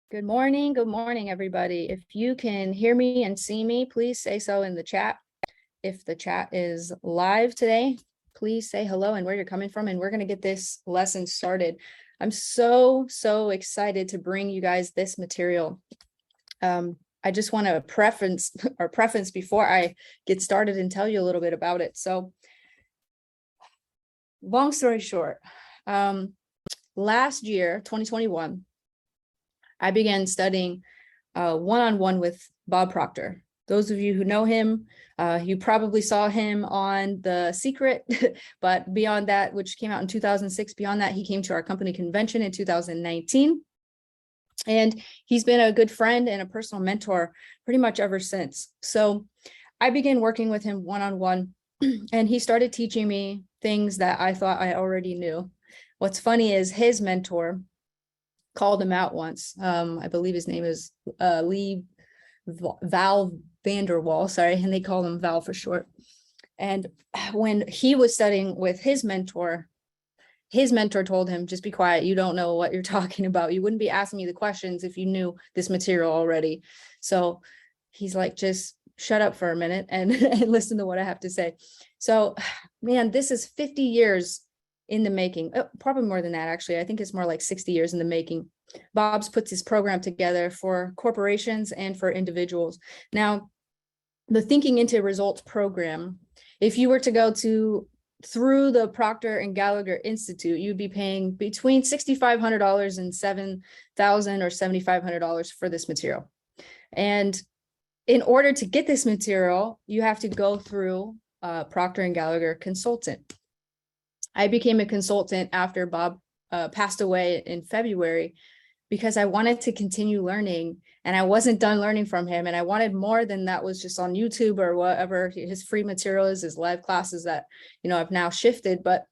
Good morning, everybody. If you can hear me and see me, please say so in the chat. If the chat is live today, please say hello and where you're coming from, and we're going to get this lesson started. I'm so excited to bring you guys this material. I just want to preference before I get started and tell you a little bit about it. So, long story short, last year, 2021, I began studying one-on-one with Bob Proctor. Those of you who know him, you probably saw him on The Secret, but beyond that, which came out in 2006, beyond that, he came to our company convention in 2019. And he's been a good friend and a personal mentor pretty much ever since. So I began working with him one-on-one, and he started teaching me things that I thought I already knew. What's funny is his mentor called him out once. I believe his name is Val Vanderwall, sorry, and they call him Val for short. And when he was studying with his mentor told him, just be quiet. You don't know what you're talking about. You wouldn't be asking me the questions if you knew this material already. So he's like, just shut up for a minute and listen to what I have to say. So, man, this is 50 years in the making, probably more than that, actually. I think it's more like 60 years in the making. Bob's puts his program together for corporations and for individuals. Now, the Thinking into Results program, if you were to go through the Proctor and Gallagher Institute, you'd be paying between $6,500 and $7,000 or $7,500 for this material. And in order to get this material, you have to go through Proctor and Gallagher consultant. I became a consultant after Bob passed away in February because I wanted to continue learning, and I wasn't done learning from him. And I wanted more than that was just on YouTube or whatever his free material is, his live classes that, I've now shifted. But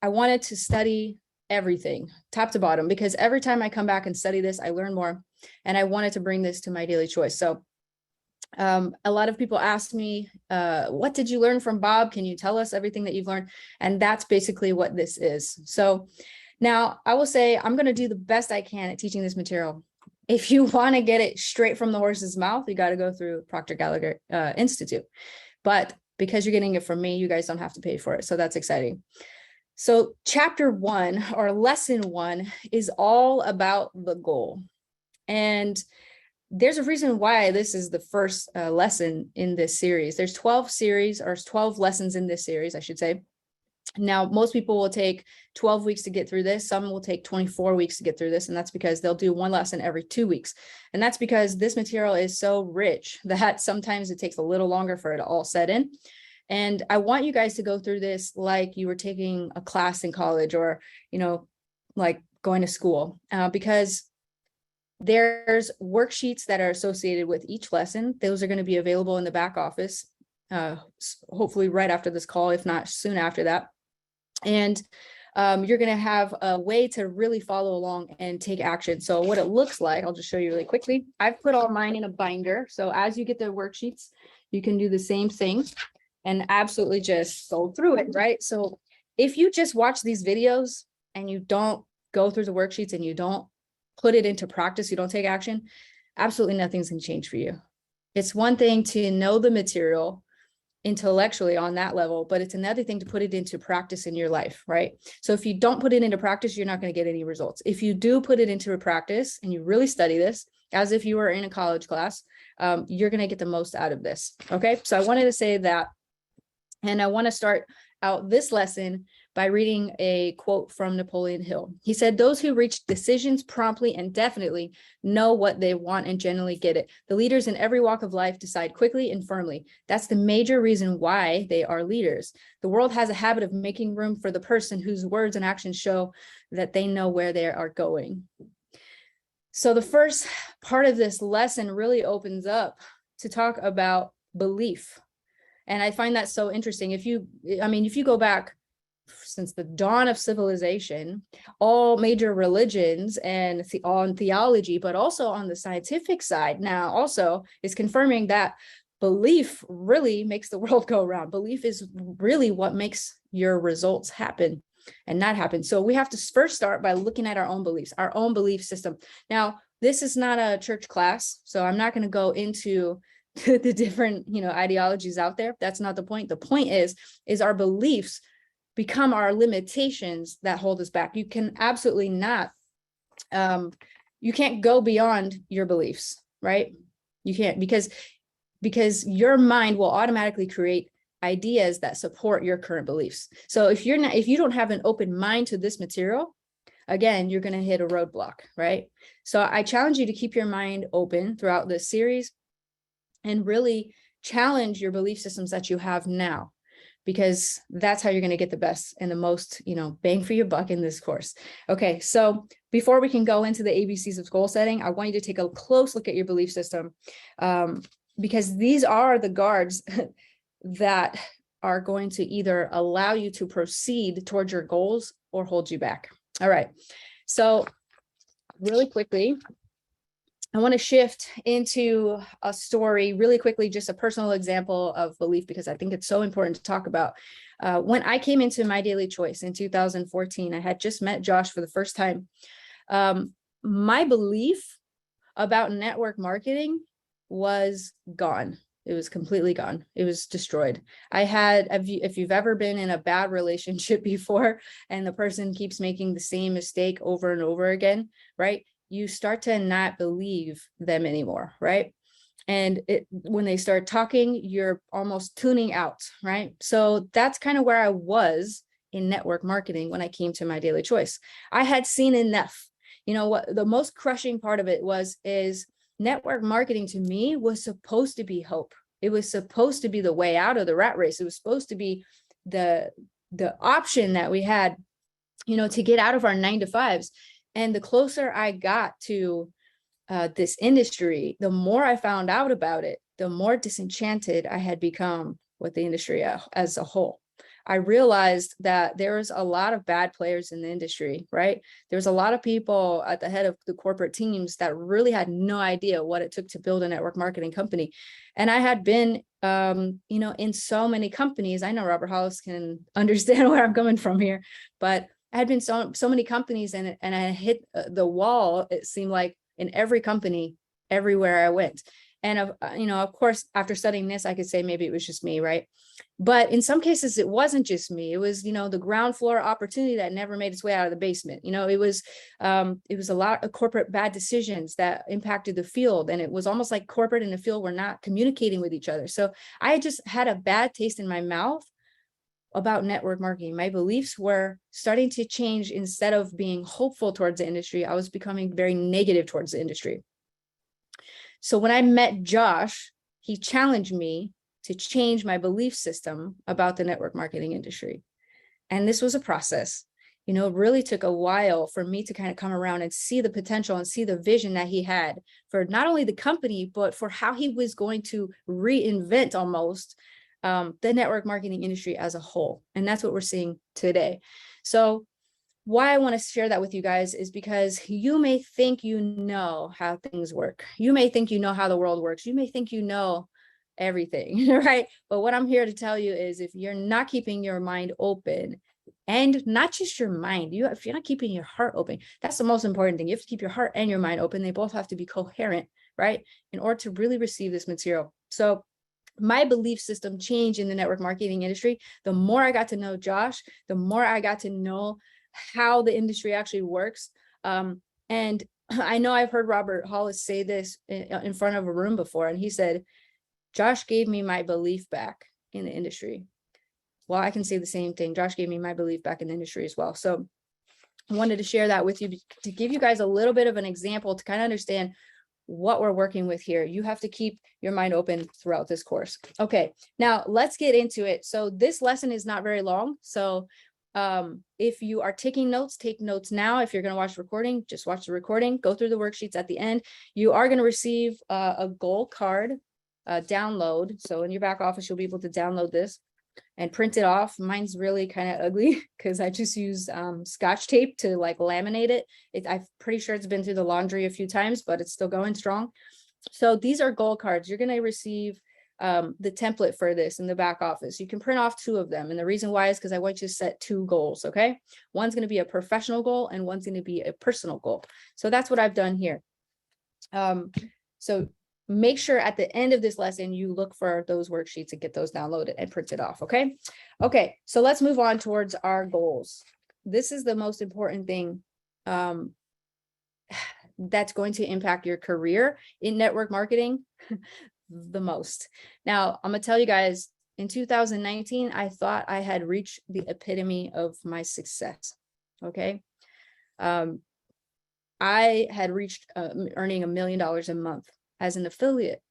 I wanted to study everything top to bottom, because every time I come back and study this, I learn more, and I wanted to bring this to my daily choice. So a lot of people ask me, what did you learn from Bob? Can you tell us everything that you've learned? And that's basically what this is. So now I will say I'm going to do the best I can at teaching this material. If you want to get it straight from the horse's mouth, you got to go through Proctor Gallagher Institute. But because you're getting it from me, you guys don't have to pay for it. So that's exciting. So chapter 1 or lesson 1 is all about the goal. And there's a reason why this is the first lesson in this series. There's 12 lessons in this series, I should say. Now, most people will take 12 weeks to get through this. Some will take 24 weeks to get through this. And that's because they'll do one lesson every 2 weeks. And that's because this material is so rich that sometimes it takes a little longer for it to all set in. And I want you guys to go through this like you were taking a class in college or, like going to school, because there's worksheets that are associated with each lesson. Those are going to be available in the back office, hopefully right after this call, if not soon after that. And you're going to have a way to really follow along and take action. So what it looks like, I'll just show you really quickly. I've put all mine in a binder. So as you get the worksheets, you can do the same thing and absolutely just go through it, right? So if you just watch these videos and you don't go through the worksheets and you don't put it into practice, you don't take action, absolutely nothing's going to change for you. It's one thing to know the material intellectually on that level, but it's another thing to put it into practice in your life, right? So if you don't put it into practice, you're not going to get any results. If you do put it into a practice and you really study this as if you were in a college class, you're going to get the most out of this. Okay. So I wanted to say that, and I want to start out this lesson by reading a quote from Napoleon Hill. He said, "Those who reach decisions promptly and definitely know what they want and generally get it. The leaders in every walk of life decide quickly and firmly. That's the major reason why they are leaders. The world has a habit of making room for the person whose words and actions show that they know where they are going." So the first part of this lesson really opens up to talk about belief. And I find that so interesting. If you go back since the dawn of civilization, all major religions and on theology, but also on the scientific side now also is confirming that belief really makes the world go around. Belief is really what makes your results happen and not happen. So we have to first start by looking at our own beliefs, our own belief system. Now, this is not a church class, so I'm not going to go into the different, ideologies out there. That's not the point. The point is our beliefs become our limitations that hold us back. You can absolutely not, you can't go beyond your beliefs, right? You can't, because your mind will automatically create ideas that support your current beliefs. So if you don't have an open mind to this material, again, you're going to hit a roadblock, right? So I challenge you to keep your mind open throughout this series and really challenge your belief systems that you have now, because that's how you're going to get the best and the most, bang for your buck in this course. Okay, so before we can go into the ABCs of goal setting, I want you to take a close look at your belief system, because these are the guards that are going to either allow you to proceed towards your goals or hold you back. All right, so really quickly, I want to shift into a story really quickly, just a personal example of belief, because I think it's so important to talk about. When I came into My Daily Choice in 2014, I had just met Josh for the first time. My belief about network marketing was gone. It was completely gone. It was destroyed. If you've ever been in a bad relationship before and the person keeps making the same mistake over and over again, right? You start to not believe them anymore, right? And when they start talking, you're almost tuning out, right? So that's kind of where I was in network marketing when I came to My Daily Choice. I had seen enough. What the most crushing part of it is network marketing to me was supposed to be hope. It was supposed to be the way out of the rat race. It was supposed to be the option that we had, to get out of our 9-to-5s. And the closer I got to this industry, the more I found out about it, the more disenchanted I had become with the industry as a whole. I realized that there was a lot of bad players in the industry, right? There's a lot of people at the head of the corporate teams that really had no idea what it took to build a network marketing company. And I had been, in so many companies. I know Robert Hollis can understand where I'm coming from here, but I had been so many companies, and I hit the wall, it seemed like, in every company, everywhere I went. And, of course, after studying this, I could say maybe it was just me, right? But in some cases, it wasn't just me. It was, the ground floor opportunity that never made its way out of the basement. It was a lot of corporate bad decisions that impacted the field. And it was almost like corporate and the field were not communicating with each other. So I just had a bad taste in my mouth about network marketing. My beliefs were starting to change. Instead of being hopeful towards the industry, I was becoming very negative towards the industry. So when I met Josh, he challenged me to change my belief system about the network marketing industry. And this was a process. It really took a while for me to kind of come around and see the potential and see the vision that he had for not only the company, but for how he was going to reinvent almost the network marketing industry as a whole. And that's what we're seeing today. So why I want to share that with you guys is because you may think you know how things work. You may think you know how the world works. You may think you know everything, right? But what I'm here to tell you is, if you're not keeping your mind open, and not just your mind, if you're not keeping your heart open, that's the most important thing. You have to keep your heart and your mind open. They both have to be coherent, right? In order to really receive this material. So my belief system changed in the network marketing industry. The more I got to know Josh, the more I got to know how the industry actually works. And I know I've heard Robert Hollis say this in front of a room before, and he said, Josh gave me my belief back in the industry. Well, I can say the same thing. Josh gave me my belief back in the industry as well. So I wanted to share that with you to give you guys a little bit of an example to kind of understand what we're working with here. You have to keep your mind open throughout this course. Okay, now let's get into it. So this lesson is not very long. So if you are taking notes, take notes now. If you're going to watch the recording, just watch the recording, go through the worksheets at the end. You are going to receive a goal card download. So in your back office, you'll be able to download this and print it off. Mine's really kind of ugly because I just use Scotch tape to like laminate it. I'm pretty sure it's been through the laundry a few times, but it's still going strong. So these are goal cards. You're going to receive the template for this in the back office. You can print off 2 of them. And the reason why is because I want you to set 2 goals. Okay. One's going to be a professional goal and one's going to be a personal goal. So that's what I've done here. So make sure at the end of this lesson, you look for those worksheets and get those downloaded and printed off. Okay. Okay. So let's move on towards our goals. This is the most important thing that's going to impact your career in network marketing the most. Now, I'm going to tell you guys, in 2019, I thought I had reached the epitome of my success. Okay. I had reached earning $1 million a month as an affiliate.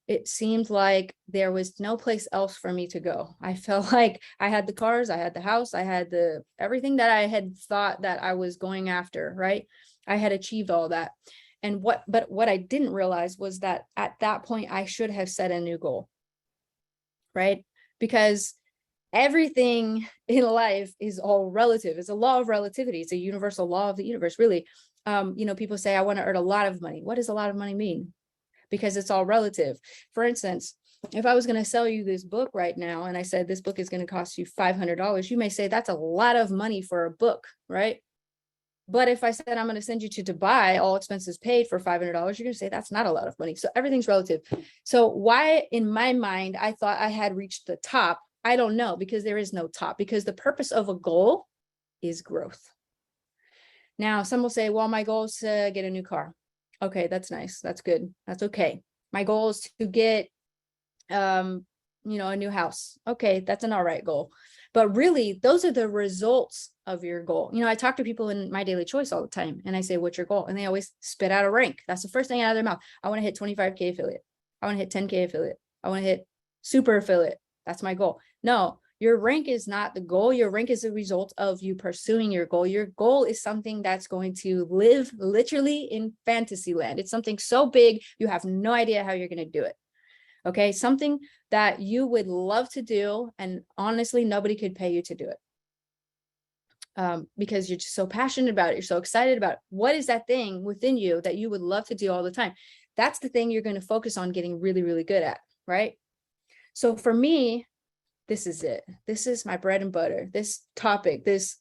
It seemed like there was no place else for me to go. I felt like I had the cars, I had the house, I had everything that I had thought that I was going after, right? I had achieved all that. And what I didn't realize was that at that point, I should have set a new goal, right? Because everything in life is all relative. It's a law of relativity. It's a universal law of the universe, really. People say, I want to earn a lot of money. What does a lot of money mean? Because it's all relative. For instance, if I was going to sell you this book right now, and I said, this book is going to cost you $500, you may say that's a lot of money for a book, right? But if I said, I'm going to send you to Dubai, all expenses paid for $500, you're going to say that's not a lot of money. So everything's relative. So why in my mind, I thought I had reached the top, I don't know, because there is no top, because the purpose of a goal is growth. Now, some will say, well, my goal is to get a new car. Okay, that's nice. That's good. That's okay. My goal is to get, a new house. Okay, that's an all right goal. But really, those are the results of your goal. I talk to people in my daily choice all the time, and I say, what's your goal? And they always spit out a rank. That's the first thing out of their mouth. I want to hit 25K affiliate. I want to hit 10K affiliate. I want to hit super affiliate. That's my goal. No, your rank is not the goal. Your rank is a result of you pursuing your goal. Your goal is something that's going to live literally in fantasy land. It's something so big, you have no idea how you're going to do it. Okay. Something that you would love to do. And honestly, nobody could pay you to do it. Because you're just so passionate about it. You're so excited about it. What is that thing within you that you would love to do all the time? That's the thing you're going to focus on getting really, really good at. Right. So for me, this is it. This is my bread and butter. This topic, this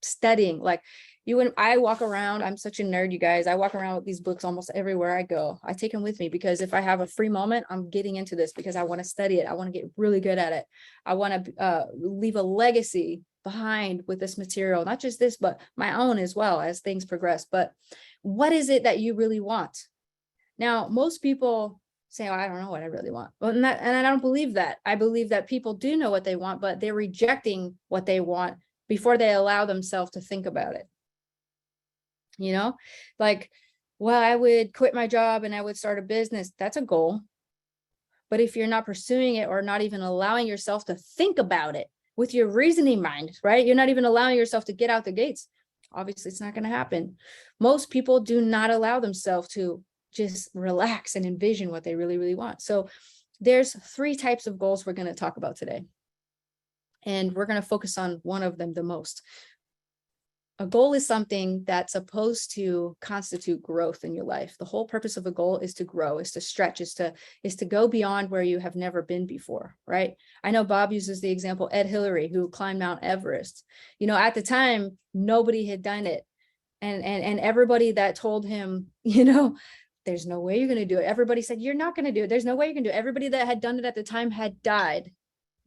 studying, like you and I walk around. I'm such a nerd, you guys. I walk around with these books almost everywhere I go. I take them with me because if I have a free moment, I'm getting into this because I want to study it. I want to get really good at it. I want to leave a legacy behind with this material, not just this, but my own as well as things progress. But what is it that you really want? Now, most people say, oh, I don't know what I really want. Well, and I don't believe that. I believe that people do know what they want, but they're rejecting what they want before they allow themselves to think about it. Like, well, I would quit my job and I would start a business. That's a goal. But if you're not pursuing it or not even allowing yourself to think about it with your reasoning mind, right? You're not even allowing yourself to get out the gates. Obviously, it's not going to happen. Most people do not allow themselves to just relax and envision what they really, really want. So there's 3 types of goals we're going to talk about today. And we're going to focus on one of them the most. A goal is something that's supposed to constitute growth in your life. The whole purpose of a goal is to grow, is to stretch, is to go beyond where you have never been before, right? I know Bob uses the example Ed Hillary, who climbed Mount Everest. At the time, nobody had done it. And everybody that told him, there's no way you're going to do it. Everybody said, you're not going to do it. There's no way you can do it. Everybody that had done it at the time had died.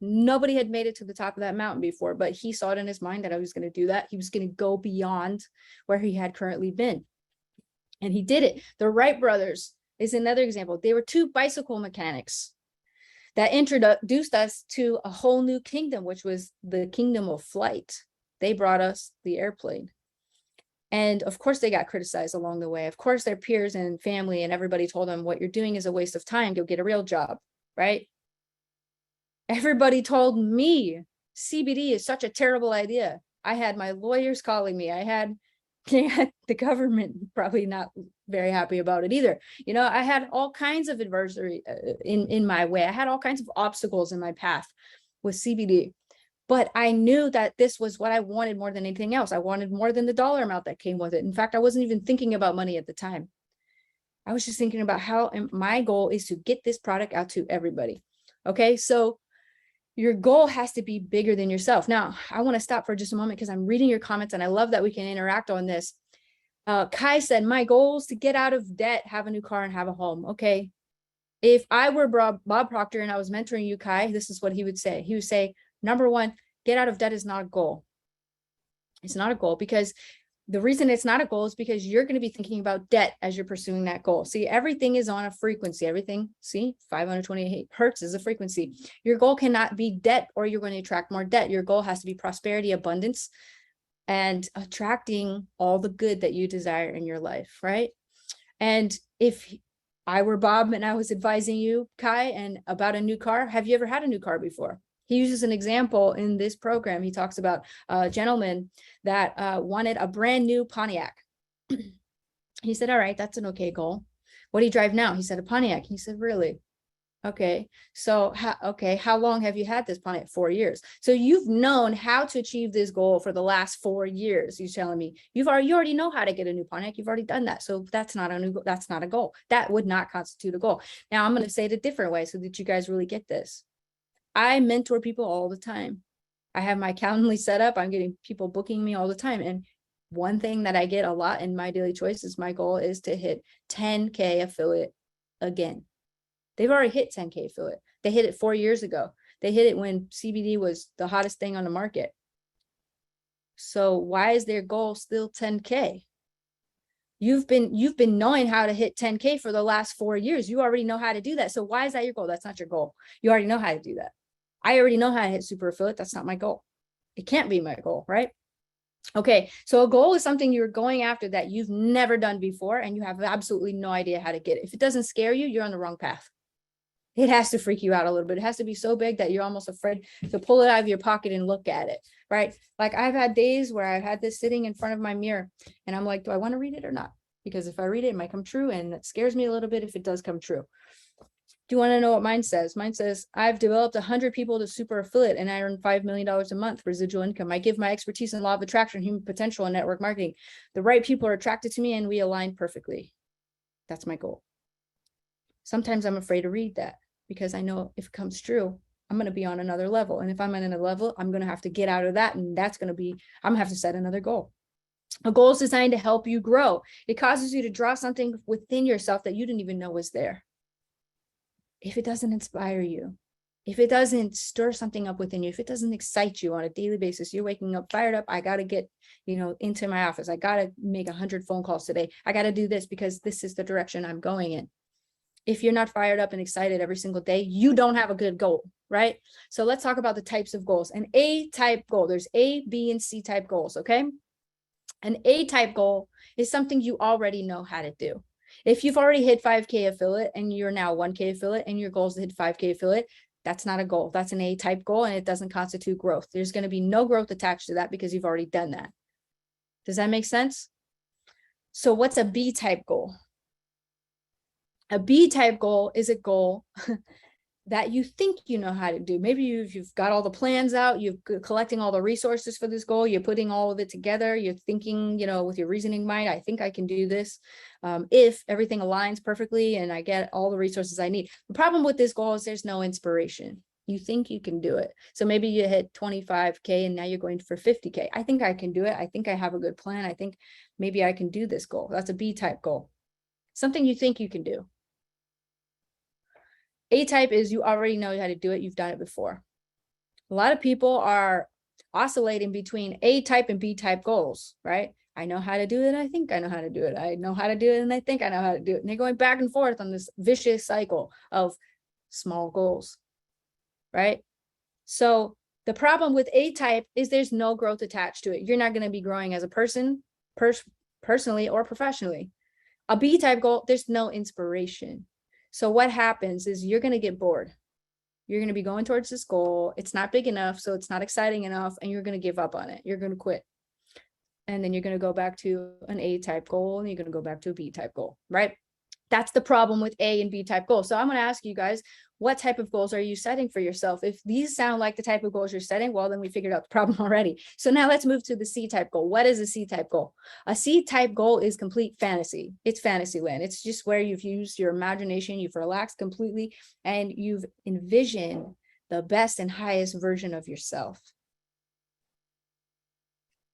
Nobody had made it to the top of that mountain before, but he saw it in his mind that I was going to do that. He was going to go beyond where he had currently been. And he did it. The Wright brothers is another example. They were 2 bicycle mechanics that introduced us to a whole new kingdom, which was the kingdom of flight. They brought us the airplane. And of course, they got criticized along the way. Of course, their peers and family and everybody told them, what you're doing is a waste of time. Go get a real job, right? Everybody told me CBD is such a terrible idea. I had my lawyers calling me. I had the government probably not very happy about it either. I had all kinds of adversity in my way. I had all kinds of obstacles in my path with CBD. But I knew that this was what I wanted more than anything else. I wanted more than the dollar amount that came with it. In fact, I wasn't even thinking about money at the time. I was just thinking about how my goal is to get this product out to everybody. Okay, so your goal has to be bigger than yourself. Now, I want to stop for just a moment because I'm reading your comments and I love that we can interact on this. Kai said, my goal is to get out of debt, have a new car, and have a home. Okay. If I were Bob Proctor and I was mentoring you, Kai, this is what he would say. He would say, number one, get out of debt is not a goal. It's not a goal, because the reason it's not a goal is because you're going to be thinking about debt as you're pursuing that goal. See, everything is on a frequency. Everything, see, 528 hertz is a frequency. Your goal cannot be debt, or you're going to attract more debt. Your goal has to be prosperity, abundance, and attracting all the good that you desire in your life, right? And if I were Bob and I was advising you, Kai, and about a new car, have you ever had a new car before? He uses an example in this program. He talks about a gentleman that wanted a brand new Pontiac. He said, all right, that's an okay goal. What do you drive now? He said, a Pontiac. He said, really? Okay. So, how long have you had this Pontiac? 4 years. So you've known how to achieve this goal for the last 4 years. You're telling me you already know how to get a new Pontiac. You've already done that. So that's not a new goal. That's not a goal. That would not constitute a goal. Now I'm going to say it a different way so that you guys really get this. I mentor people all the time. I have my Calendly set up. I'm getting people booking me all the time. And one thing that I get a lot in my daily choice is my goal is to hit 10K affiliate again. They've already hit 10K affiliate. They hit it 4 years ago. They hit it when CBD was the hottest thing on the market. So why is their goal still 10K? You've been knowing how to hit 10K for the last 4 years. You already know how to do that. So why is that your goal? That's not your goal. You already know how to do that. I already know how to hit super affiliate. That's not my goal. It can't be my goal, right? Okay, so a goal is something you're going after that you've never done before, and you have absolutely no idea how to get it. If it doesn't scare you, you're on the wrong path. It has to freak you out a little bit. It has to be so big that you're almost afraid to pull it out of your pocket and look at it, right? Like I've had days where I've had this sitting in front of my mirror and I'm like, do I want to read it or not? Because if I read it, it might come true, and it scares me a little bit if it does come true. Do you want to know what mine says? Mine says, I've developed 100 people to super affiliate and I earn $5 million a month residual income. I give my expertise in law of attraction, human potential, and network marketing. The right people are attracted to me and we align perfectly. That's my goal. Sometimes I'm afraid to read that because I know if it comes true, I'm going to be on another level. And if I'm on another level, I'm going to have to get out of that. And that's going to be, I'm going to have to set another goal. A goal is designed to help you grow. It causes you to draw something within yourself that you didn't even know was there. If it doesn't inspire you, if it doesn't stir something up within you, if it doesn't excite you on a daily basis, you're waking up fired up. I got to get, into my office. I got to make 100 phone calls today. I got to do this because this is the direction I'm going in. If you're not fired up and excited every single day, you don't have a good goal, right? So let's talk about the types of goals. An A-type goal, there's A, B, and C-type goals, okay? An A-type goal is something you already know how to do. If you've already hit 5K affiliate and you're now 1K affiliate and your goal is to hit 5K affiliate, that's not a goal. That's an A-type goal and it doesn't constitute growth. There's going to be no growth attached to that because you've already done that. Does that make sense? So what's a B-type goal? A B-type goal is a goal that you think you know how to do. Maybe you've got all the plans out, you're collecting all the resources for this goal, you're putting all of it together, you're thinking, with your reasoning mind, I think I can do this. If everything aligns perfectly and I get all the resources I need. The problem with this goal is there's no inspiration. You think you can do it. So maybe you hit 25K and now you're going for 50K. I think I can do it. I think I have a good plan. I think maybe I can do this goal. That's a B-type goal. Something you think you can do. A-type is you already know how to do it. You've done it before. A lot of people are oscillating between A-type and B-type goals, right? I know how to do it. I think I know how to do it. I know how to do it. And I think I know how to do it. And they're going back and forth on this vicious cycle of small goals, right? So the problem with A-type is there's no growth attached to it. You're not going to be growing as a person, personally or professionally. A B-type goal, there's no inspiration. So what happens is you're going to get bored. You're going to be going towards this goal. It's not big enough, so it's not exciting enough, and you're going to give up on it. You're going to quit. And then you're going to go back to an A-type goal, and you're going to go back to a B-type goal, right? That's the problem with A and B-type goals. So I'm going to ask you guys, what type of goals are you setting for yourself? If these sound like the type of goals you're setting, well, then we figured out the problem already. So now let's move to the C-type goal. What is a C-type goal? A C-type goal is complete fantasy. It's fantasy land. It's just where you've used your imagination, you've relaxed completely, and you've envisioned the best and highest version of yourself.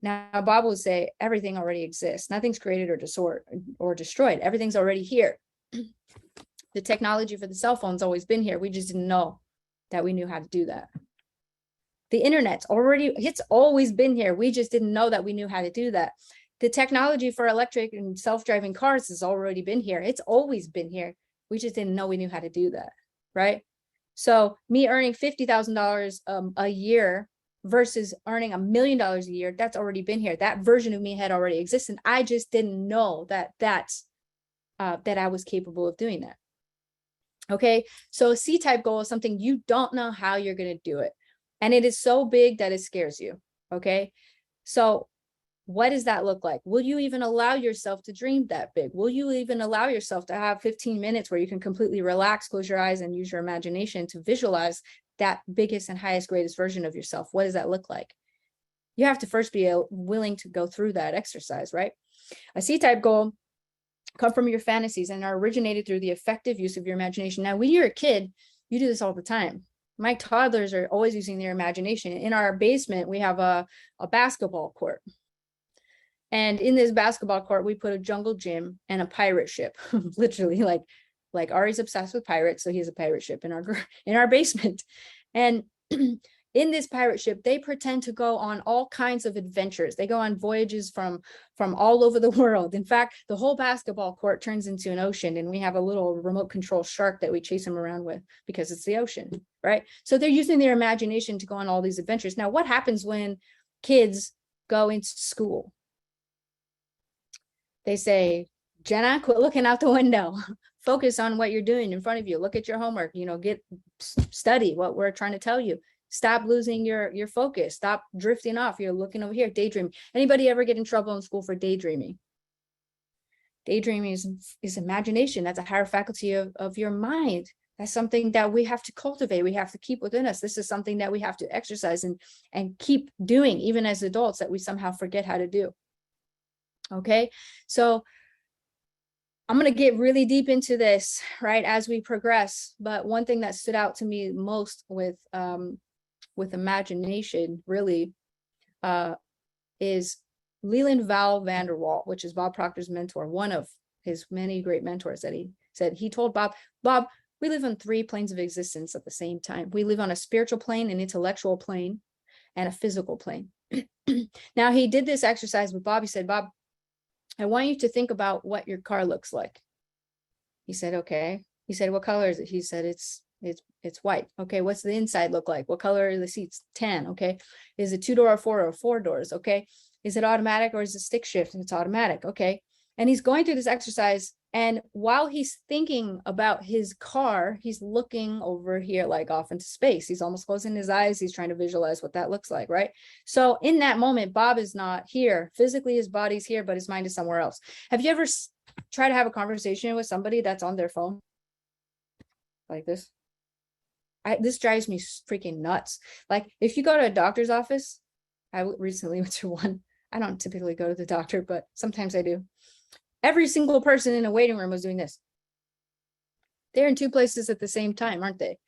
Now, Bob will say everything already exists. Nothing's created or destroyed. Everything's already here. The technology for the cell phone's always been here. We just didn't know that we knew how to do that. The it's always been here. We just didn't know that we knew how to do that. The technology for electric and self-driving cars has already been here. It's always been here. We just didn't know we knew how to do that, right? So me earning $50,000 a year versus earning $1 million a year, that's already been here. That version of me had already existed. I just didn't know that I was capable of doing that. Okay, so a C-type goal is something you don't know how you're going to do it. And it is so big that it scares you. Okay, so what does that look like? Will you even allow yourself to dream that big? Will you even allow yourself to have 15 minutes where you can completely relax, close your eyes, and use your imagination to visualize that biggest and highest, greatest version of yourself? What does that look like? You have to first be willing to go through that exercise, right? A C-type goal come from your fantasies and are originated through the effective use of your imagination. Now, when you're a kid, you do this all the time. My toddlers are always using their imagination. In our basement, we have a basketball court. And in this basketball court, we put a jungle gym and a pirate ship, literally like Ari's obsessed with pirates. So he has a pirate ship in our basement. And in this pirate ship, they pretend to go on all kinds of adventures. They go on voyages from all over the world. In fact, the whole basketball court turns into an ocean, and we have a little remote control shark that we chase them around with because it's the ocean, right? So they're using their imagination to go on all these adventures. Now, what happens when kids go into school? They say, Jenna, quit looking out the window. Focus on what you're doing in front of you. Look at your homework, study what we're trying to tell you. Stop losing your focus. Stop drifting off. You're looking over here, daydreaming. Anybody ever get in trouble in school for daydreaming? Daydreaming is imagination. That's a higher faculty of your mind. That's something that we have to cultivate. We have to keep within us. This is something that we have to exercise and keep doing, even as adults, that we somehow forget how to do. Okay, so I'm going to get really deep into this, right, as we progress. But one thing that stood out to me most with imagination really is Leland Val Vanderwall, which is Bob Proctor's mentor, one of his many great mentors that he said. He told Bob, we live on 3 planes of existence at the same time. We live on a spiritual plane, an intellectual plane, and a physical plane. Now, he did this exercise with Bob. He said, Bob, I want you to think about what your car looks like. He said, okay. He said, what color is it? He said, it's white. Okay. What's the inside look like? What color are the seats? Tan. Okay. Is it 2-door or 4 doors? Okay. Is it automatic or is it stick shift? It's automatic. Okay. And he's going through this exercise. And while he's thinking about his car, he's looking over here, like off into space. He's almost closing his eyes. He's trying to visualize what that looks like, right? So in that moment, Bob is not here. Physically, his body's here, but his mind is somewhere else. Have you ever tried to have a conversation with somebody that's on their phone? Like this? This drives me freaking nuts. Like if you go to a doctor's office, I recently went to one. I don't typically go to the doctor, but sometimes I do. Every single person in a waiting room was doing this. They're in 2 places at the same time, aren't they?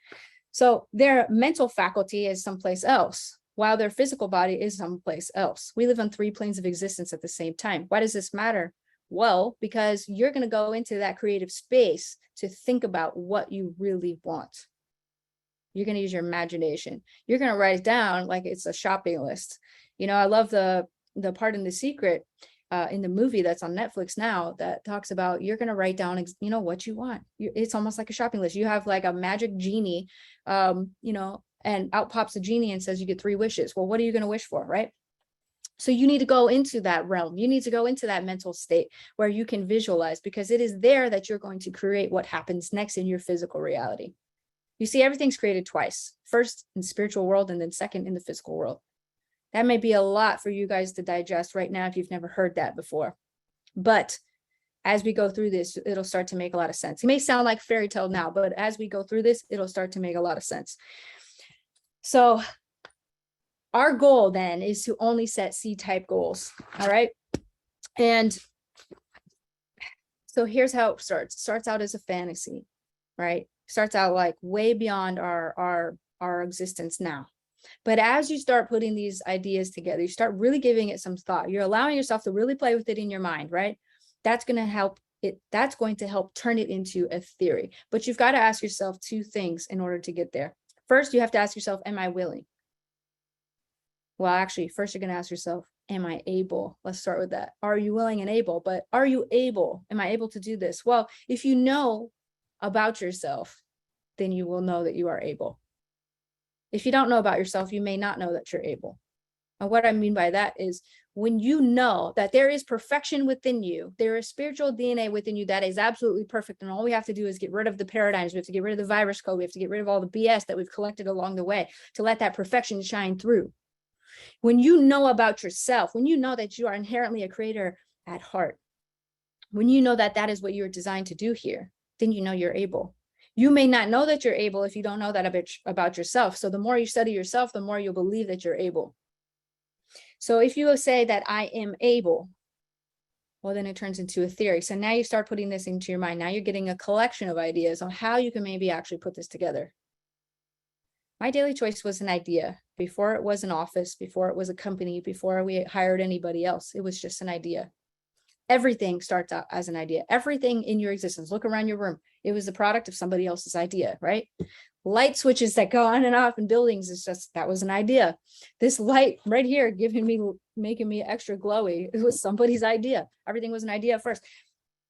So their mental faculty is someplace else, while their physical body is someplace else. We live on 3 planes of existence at the same time. Why does this matter? Well, because you're going to go into that creative space to think about what you really want. You're going to use your imagination. You're going to write it down like it's a shopping list. I love the part in The Secret in the movie that's on Netflix now that talks about you're going to write down, what you want. It's almost like a shopping list. You have like a magic genie, and out pops a genie and says you get 3 wishes. Well, what are you going to wish for, right? So you need to go into that realm. You need to go into that mental state where you can visualize, because it is there that you're going to create what happens next in your physical reality. You see, everything's created twice. First in the spiritual world, and then second in the physical world. That may be a lot for you guys to digest right now if you've never heard that before. But as we go through this, it'll start to make a lot of sense. It may sound like fairy tale now, but as we go through this, it'll start to make a lot of sense. So our goal then is to only set C-type goals. All right. And so here's how it starts. It starts out as a fantasy, right? Starts out like way beyond our existence now. But as you start putting these ideas together, you start really giving it some thought. You're allowing yourself to really play with it in your mind, right? That's going to help turn it into a theory. But you've got to ask yourself two things in order to get there. First, you have to ask yourself, am I willing? Well, actually, first you're going to ask yourself, am I able? Let's start with that. Are you willing and able? But are you able? Am I able to do this? Well, if you know about yourself, then you will know that you are able. If you don't know about yourself, you may not know that you're able. And what I mean by that is when you know that there is perfection within you, there is spiritual DNA within you that is absolutely perfect. And all we have to do is get rid of the paradigms. We have to get rid of the virus code. We have to get rid of all the BS that we've collected along the way to let that perfection shine through. When you know about yourself, when you know that you are inherently a creator at heart, when you know that that is what you're designed to do here, then you know you're able. You may not know that you're able if you don't know that about yourself. So the more you study yourself, the more you'll believe that you're able. So if you say that I am able, well, then it turns into a theory. So now you start putting this into your mind. Now you're getting a collection of ideas on how you can maybe actually put this together. My daily choice was an idea before it was an office, before it was a company, before we hired anybody else. It was just an idea. Everything starts out as an idea. Everything in your existence. Look around your room. It was the product of somebody else's idea, right? Light switches that go on and off in buildings is just, that was an idea. This light right here making me extra glowy, it was somebody's idea. Everything was an idea at first.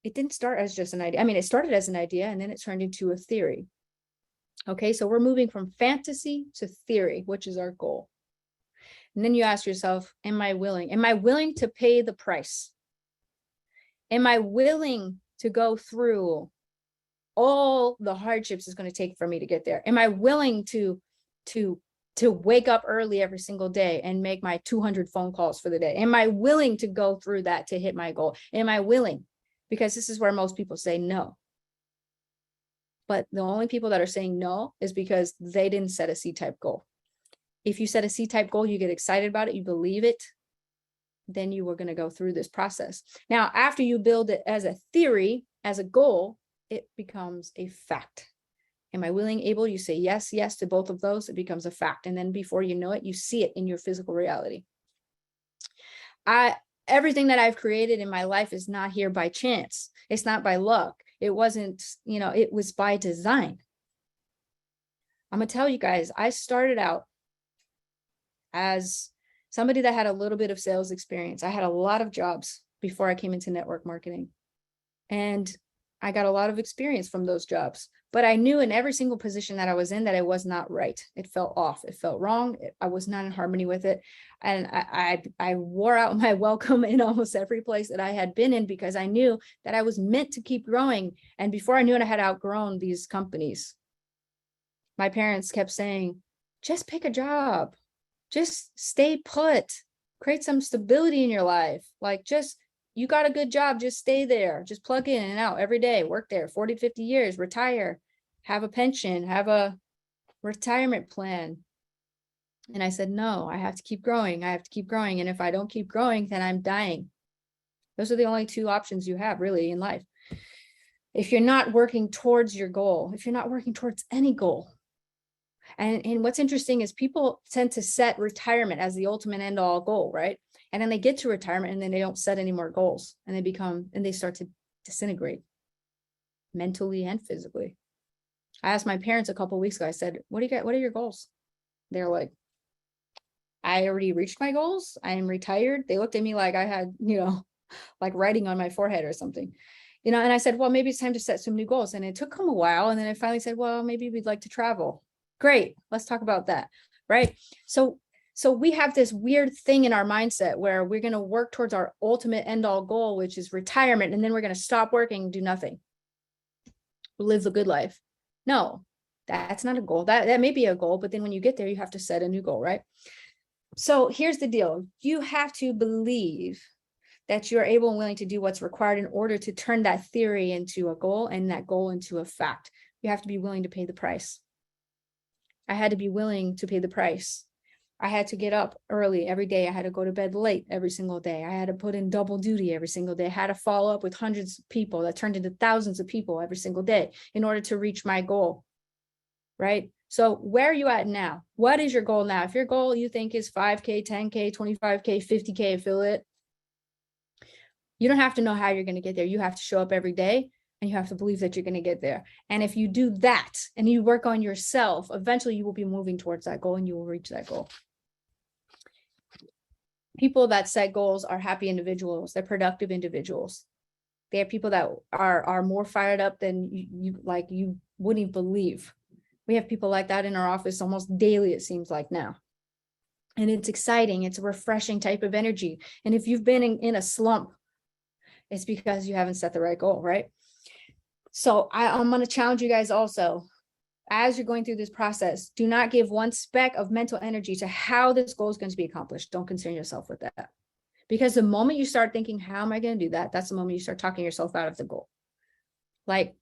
It didn't start as just an idea. I mean, it started as an idea and then it turned into a theory. Okay, so we're moving from fantasy to theory, which is our goal. And then you ask yourself, am I willing? Am I willing to pay the price? Am I willing to go through all the hardships it's going to take for me to get there? Am I willing to wake up early every single day and make my 200 phone calls for the day? Am I willing to go through that to hit my goal? Am I willing? Because this is where most people say no. But the only people that are saying no is because they didn't set a C-type goal. If you set a C-type goal, you get excited about it, you believe it, then you were going to go through this process. Now, after you build it as a theory, as a goal, it becomes a fact. Am I willing, able? You say yes, yes to both of those, it becomes a fact. And then before you know it, you see it in your physical reality. Everything that I've created in my life is not here by chance. It's not by luck. It wasn't, it was by design. I'm going to tell you guys, I started out as somebody that had a little bit of sales experience. I had a lot of jobs before I came into network marketing. And I got a lot of experience from those jobs. But I knew in every single position that I was in that it was not right. It felt off. It felt wrong. I was not in harmony with it. And I wore out my welcome in almost every place that I had been in because I knew that I was meant to keep growing. And before I knew it, I had outgrown these companies. My parents kept saying, just pick a job. Just stay put. Create some stability in your life. You got a good job, just stay there. Just plug in and out every day. Work there 40, 50 years, retire, have a pension, have a retirement plan. And I said, no, I have to keep growing. I have to keep growing. And if I don't keep growing, then I'm dying. Those are the only two options you have really in life. If you're not working towards your goal, if you're not working towards any goal. And what's interesting is people tend to set retirement as the ultimate end all goal, right? And then they get to retirement and then they don't set any more goals and they start to disintegrate mentally and physically. I asked my parents a couple of weeks ago, I said, what are your goals? They're like, I already reached my goals. I am retired. They looked at me like I had, like writing on my forehead or something, and I said, well, maybe it's time to set some new goals. And it took them a while. And then I finally said, well, maybe we'd like to travel. Great. Let's talk about that. Right. So we have this weird thing in our mindset where we're going to work towards our ultimate end all goal, which is retirement. And then we're going to stop working and do nothing. Live the good life. No, that's not a goal. That may be a goal, but then when you get there, you have to set a new goal, right? So here's the deal. You have to believe that you're able and willing to do what's required in order to turn that theory into a goal and that goal into a fact. You have to be willing to pay the price. I had to be willing to pay the price. I had to get up early every day. I had to go to bed late every single day. I had to put in double duty every single day. I had to follow up with hundreds of people that turned into thousands of people every single day in order to reach my goal, right? So where are you at now? What is your goal now? If your goal you think is 5K, 10K, 25K, 50K affiliate, you don't have to know how you're going to get there. You have to show up every day and you have to believe that you're going to get there. And if you do that and you work on yourself, eventually you will be moving towards that goal and you will reach that goal. People that set goals are happy individuals. They're productive individuals. They are people that are more fired up than you wouldn't believe. We have people like that in our office almost daily, it seems like now. And it's exciting. It's a refreshing type of energy. And if you've been in a slump, it's because you haven't set the right goal, right? So I'm going to challenge you guys also, as you're going through this process, do not give one speck of mental energy to how this goal is going to be accomplished. Don't concern yourself with that. Because the moment you start thinking, how am I going to do that? That's the moment you start talking yourself out of the goal. Like,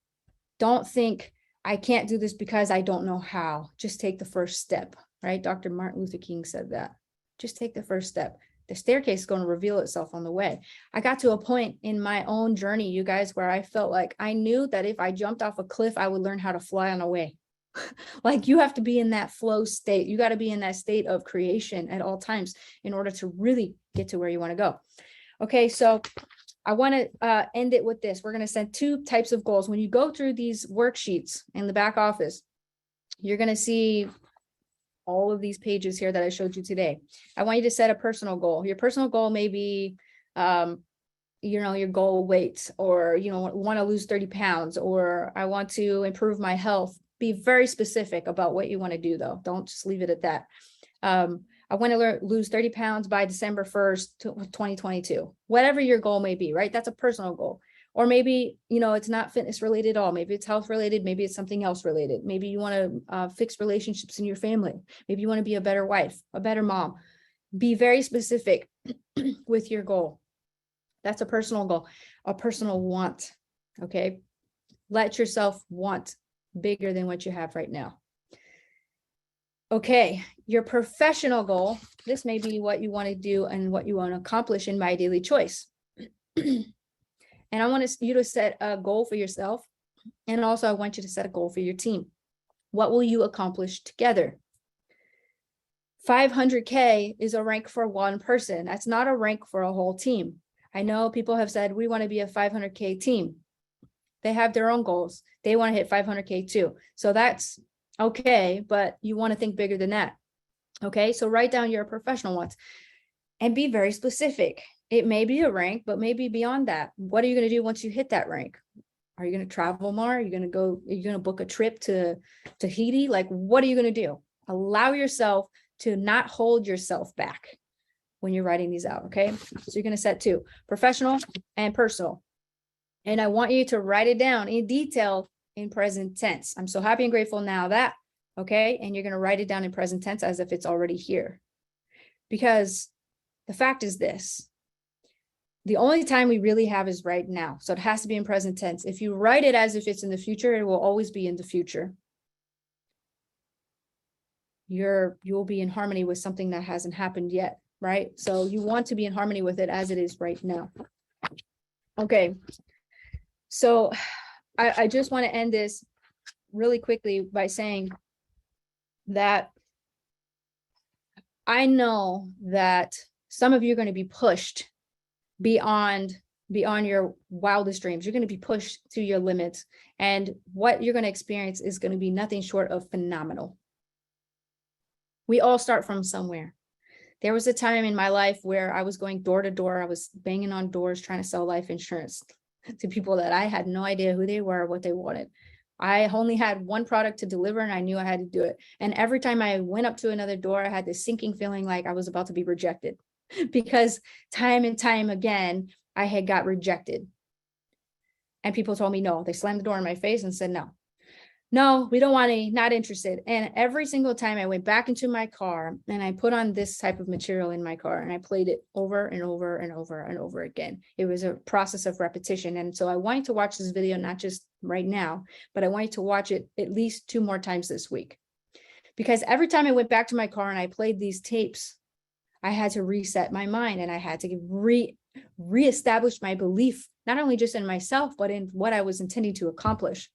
don't think, I can't do this because I don't know how. Just take the first step, right? Dr. Martin Luther King said that. Just take the first step. The staircase is going to reveal itself on the way. I got to a point in my own journey, you guys, where I felt like I knew that if I jumped off a cliff, I would learn how to fly on a way. Like, you have to be in that flow state. You got to be in that state of creation at all times in order to really get to where you want to go. Okay, so I want to end it with this. We're going to set 2 types of goals. When you go through these worksheets in the back office, you're going to see all of these pages here that I showed you today. I want you to set a personal goal. Your personal goal may be, your goal weight, or, want to lose 30 pounds, or I want to improve my health. Be very specific about what you want to do, though. Don't just leave it at that. I want to lose 30 pounds by December 1st, 2022, whatever your goal may be, right? That's a personal goal. Or maybe, it's not fitness related at all. Maybe it's health related. Maybe it's something else related. Maybe you want to fix relationships in your family. Maybe you want to be a better wife, a better mom. Be very specific with your goal. That's a personal goal, a personal want. Okay. Let yourself want bigger than what you have right now. Okay, your professional goal, this may be what you want to do and what you want to accomplish in My Daily Choice. And I want you to set a goal for yourself. And also I want you to set a goal for your team. What will you accomplish together? 500K is a rank for one person. That's not a rank for a whole team. I know people have said, we want to be a 500K team. They have their own goals. They want to hit 500K too. So that's okay, but you want to think bigger than that. Okay, so write down your professional ones and be very specific. It may be a rank, but maybe beyond that. What are you going to do once you hit that rank? Are you going to travel more? Are you going to book a trip to Tahiti? Like, what are you going to do? Allow yourself to not hold yourself back when you're writing these out. Okay, so you're going to set 2, professional and personal. And I want you to write it down in detail in present tense. I'm so happy and grateful now that, okay? And you're going to write it down in present tense as if it's already here. Because the fact is this, the only time we really have is right now. So it has to be in present tense. If you write it as if it's in the future, it will always be in the future. You will be in harmony with something that hasn't happened yet, right? So you want to be in harmony with it as it is right now. Okay. So I just want to end this really quickly by saying that I know that some of you are going to be pushed beyond your wildest dreams. You're going to be pushed to your limits, and what you're going to experience is going to be nothing short of phenomenal. We all start from somewhere. There was a time in my life where I was going door to door. I was banging on doors trying to sell life insurance to people that I had no idea who they were, what they wanted. I only had one product to deliver and I knew I had to do it. And every time I went up to another door, I had this sinking feeling like I was about to be rejected because time and time again, I had got rejected. And people told me no. They slammed the door in my face and said, no, we don't want any, not interested. And every single time I went back into my car and I put on this type of material in my car and I played it over and over and over and over again. It was a process of repetition. And so I want you to watch this video, not just right now, but I want you to watch it at least 2 more times this week. Because every time I went back to my car and I played these tapes, I had to reset my mind and I had to reestablish my belief, not only just in myself, but in what I was intending to accomplish.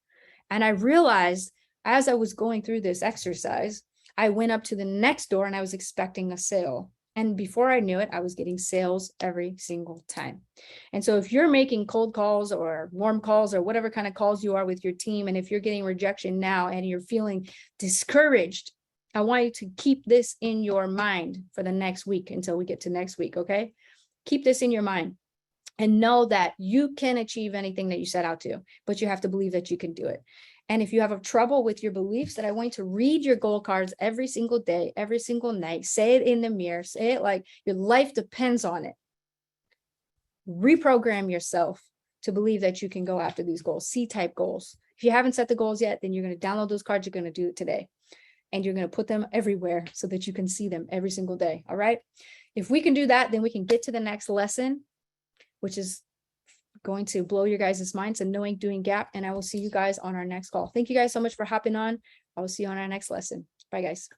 And I realized as I was going through this exercise, I went up to the next door and I was expecting a sale. And before I knew it, I was getting sales every single time. And so if you're making cold calls or warm calls or whatever kind of calls you are with your team, and if you're getting rejection now and you're feeling discouraged, I want you to keep this in your mind for the next week until we get to next week, okay? Keep this in your mind and know that you can achieve anything that you set out to, but you have to believe that you can do it. And if you have a trouble with your beliefs, that I want you to read your goal cards every single day, every single night, say it in the mirror, say it like your life depends on it. Reprogram yourself to believe that you can go after these goals, C-type goals. If you haven't set the goals yet, then you're going to download those cards. You're going to do it today. And you're going to put them everywhere so that you can see them every single day. All right. If we can do that, then we can get to the next lesson, which is going to blow your guys' minds and knowing, doing, gap. And I will see you guys on our next call. Thank you guys so much for hopping on. I will see you on our next lesson. Bye, guys.